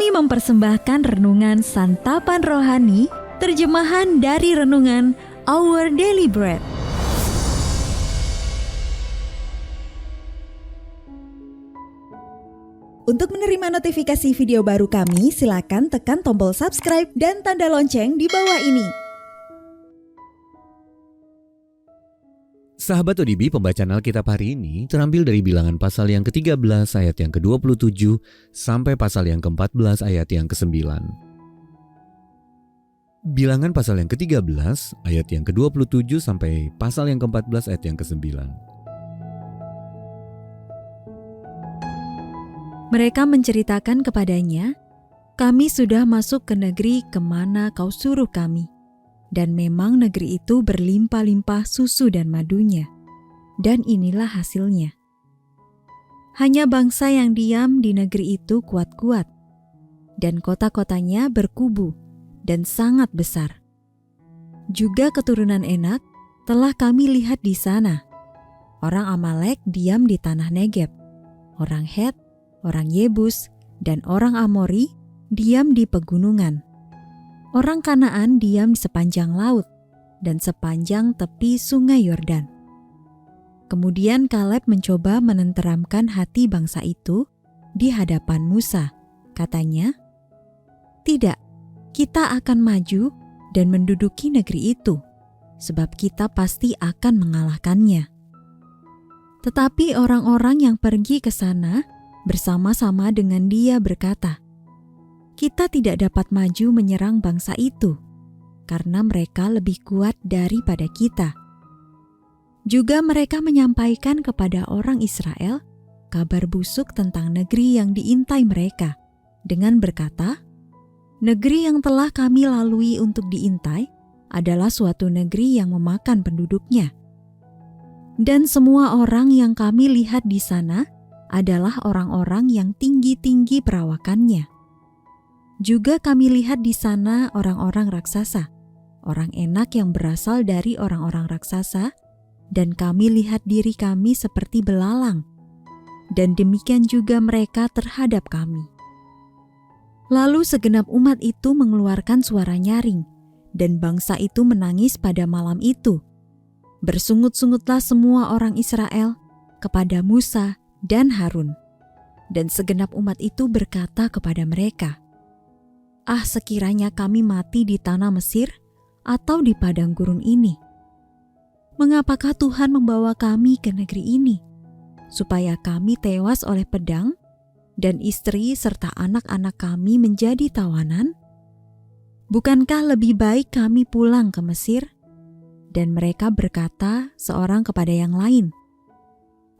Kami mempersembahkan renungan Santapan Rohani, terjemahan dari renungan Our Daily Bread. Untuk menerima notifikasi video baru kami, silakan tekan tombol subscribe dan tanda lonceng di bawah ini. Sahabat ODB, pembacaan Alkitab hari ini terambil dari Bilangan pasal yang ke-13 ayat yang ke-27 sampai pasal yang ke-14 ayat yang ke-9. Bilangan pasal yang ke-13 ayat yang ke-27 sampai pasal yang ke-14 ayat yang ke-9. Mereka menceritakan kepadanya, "Kami sudah masuk ke negeri kemana kau suruh kami. Dan memang negeri itu berlimpah-limpah susu dan madunya. Dan inilah hasilnya. Hanya bangsa yang diam di negeri itu kuat-kuat. Dan kota-kotanya berkubu dan sangat besar. Juga keturunan Enak telah kami lihat di sana. Orang Amalek diam di tanah Negeb. Orang Het, orang Yebus, dan orang Amori diam di pegunungan. Orang Kanaan diam di sepanjang laut dan sepanjang tepi sungai Yordan." Kemudian Kaleb mencoba menenteramkan hati bangsa itu di hadapan Musa. Katanya, "Tidak, kita akan maju dan menduduki negeri itu, sebab kita pasti akan mengalahkannya." Tetapi orang-orang yang pergi ke sana bersama-sama dengan dia berkata, "Kita tidak dapat maju menyerang bangsa itu, karena mereka lebih kuat daripada kita." Juga mereka menyampaikan kepada orang Israel kabar busuk tentang negeri yang diintai mereka, dengan berkata, "Negeri yang telah kami lalui untuk diintai adalah suatu negeri yang memakan penduduknya. Dan semua orang yang kami lihat di sana adalah orang-orang yang tinggi-tinggi perawakannya. Juga kami lihat di sana orang-orang raksasa, orang Enak yang berasal dari orang-orang raksasa, dan kami lihat diri kami seperti belalang, dan demikian juga mereka terhadap kami." Lalu segenap umat itu mengeluarkan suara nyaring, dan bangsa itu menangis pada malam itu. Bersungut-sungutlah semua orang Israel kepada Musa dan Harun, dan segenap umat itu berkata kepada mereka, "Ah, sekiranya kami mati di tanah Mesir atau di padang gurun ini. Mengapakah Tuhan membawa kami ke negeri ini, supaya kami tewas oleh pedang dan istri serta anak-anak kami menjadi tawanan? Bukankah lebih baik kami pulang ke Mesir?" Dan mereka berkata seorang kepada yang lain,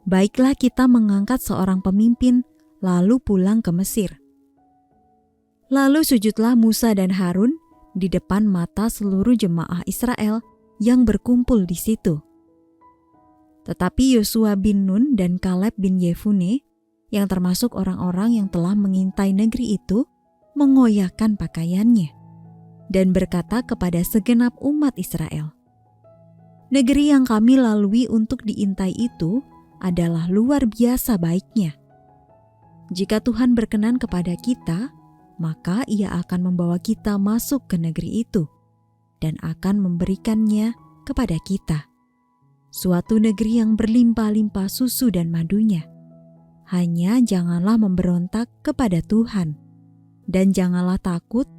"Baiklah kita mengangkat seorang pemimpin lalu pulang ke Mesir." Lalu sujudlah Musa dan Harun di depan mata seluruh jemaah Israel yang berkumpul di situ. Tetapi Yosua bin Nun dan Kaleb bin Yefune, yang termasuk orang-orang yang telah mengintai negeri itu, mengoyakkan pakaiannya dan berkata kepada segenap umat Israel, "Negeri yang kami lalui untuk diintai itu adalah luar biasa baiknya. Jika Tuhan berkenan kepada kita, maka Ia akan membawa kita masuk ke negeri itu dan akan memberikannya kepada kita, suatu negeri yang berlimpah-limpah susu dan madunya. Hanya janganlah memberontak kepada Tuhan, dan janganlah takut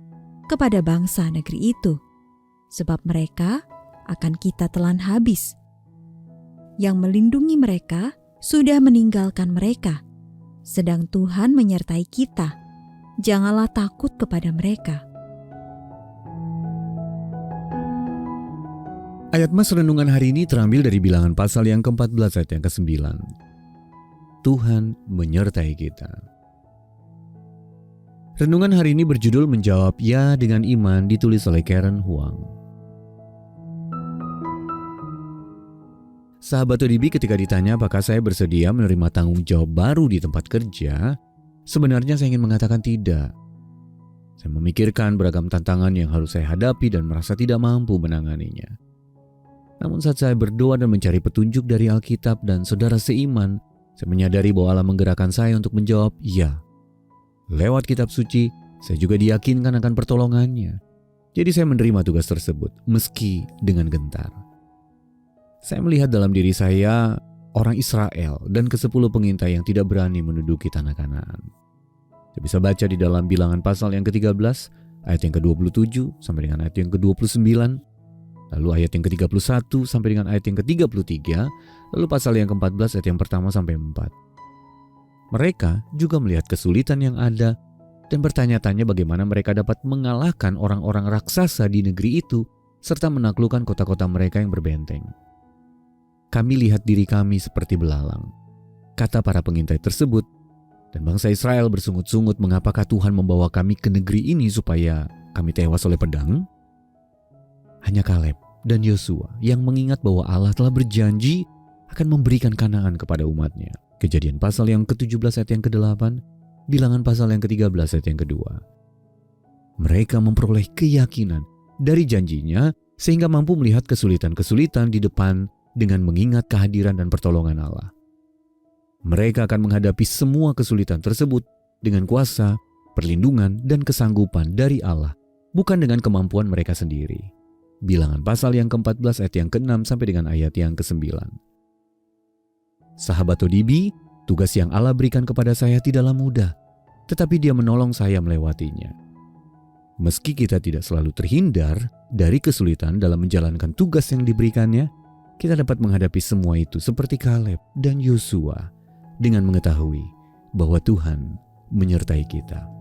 kepada bangsa negeri itu, sebab mereka akan kita telan habis. Yang melindungi mereka sudah meninggalkan mereka, sedang Tuhan menyertai kita. Janganlah takut kepada mereka." Ayat mas renungan hari ini terambil dari Bilangan pasal yang ke-14 ayat yang ke-9. Tuhan menyertai kita. Renungan hari ini berjudul Menjawab Ya dengan Iman, ditulis oleh Karen Huang. Sahabat ODB, ketika ditanya apakah saya bersedia menerima tanggung jawab baru di tempat kerja, sebenarnya saya ingin mengatakan tidak. Saya memikirkan beragam tantangan yang harus saya hadapi dan merasa tidak mampu menanganinya. Namun saat saya berdoa dan mencari petunjuk dari Alkitab dan saudara seiman, saya menyadari bahwa Allah menggerakkan saya untuk menjawab ya. Lewat kitab suci, Saya juga diyakinkan akan pertolongannya. Jadi saya menerima tugas tersebut meski dengan gentar. Saya melihat dalam diri saya orang Israel dan ke-10 pengintai yang tidak berani menduduki tanah Kanaan. Saya bisa baca di dalam Bilangan pasal yang ke-13, ayat yang ke-27 sampai dengan ayat yang ke-29, lalu ayat yang ke-31 sampai dengan ayat yang ke-33, lalu pasal yang ke-14 ayat yang pertama sampai 4. Mereka juga melihat kesulitan yang ada dan bertanya-tanya bagaimana mereka dapat mengalahkan orang-orang raksasa di negeri itu serta menaklukkan kota-kota mereka yang berbenteng. Kami lihat diri kami seperti belalang, kata para pengintai tersebut, dan bangsa Israel bersungut-sungut mengapakah Tuhan membawa kami ke negeri ini supaya kami tewas oleh pedang? Hanya Kaleb dan Yosua yang mengingat bahwa Allah telah berjanji akan memberikan Kanaan kepada umatnya. Kejadian pasal yang ke-17 ayat yang ke-8, Bilangan pasal yang ke-13 ayat yang ke-2. Mereka memperoleh keyakinan dari janjinya sehingga mampu melihat kesulitan-kesulitan di depan dengan mengingat kehadiran dan pertolongan Allah. Mereka akan menghadapi semua kesulitan tersebut dengan kuasa, perlindungan, dan kesanggupan dari Allah, bukan dengan kemampuan mereka sendiri. Bilangan pasal yang ke-14 ayat yang ke-6 sampai dengan ayat yang ke-9. Sahabat ODB, tugas yang Allah berikan kepada saya tidaklah mudah, tetapi Dia menolong saya melewatinya. Meski kita tidak selalu terhindar dari kesulitan dalam menjalankan tugas yang diberikannya, kita dapat menghadapi semua itu seperti Kaleb dan Yosua dengan mengetahui bahwa Tuhan menyertai kita.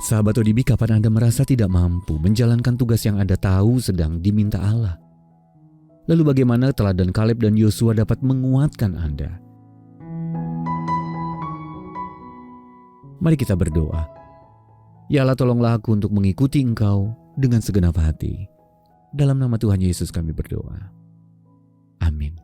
Sahabat ODB, kapan Anda merasa tidak mampu menjalankan tugas yang Anda tahu sedang diminta Allah? Lalu bagaimana teladan Kaleb dan Yosua dapat menguatkan Anda? Mari kita berdoa. Ya Allah, tolonglah aku untuk mengikuti Engkau dengan segenap hati. Dalam nama Tuhan Yesus kami berdoa. Amin.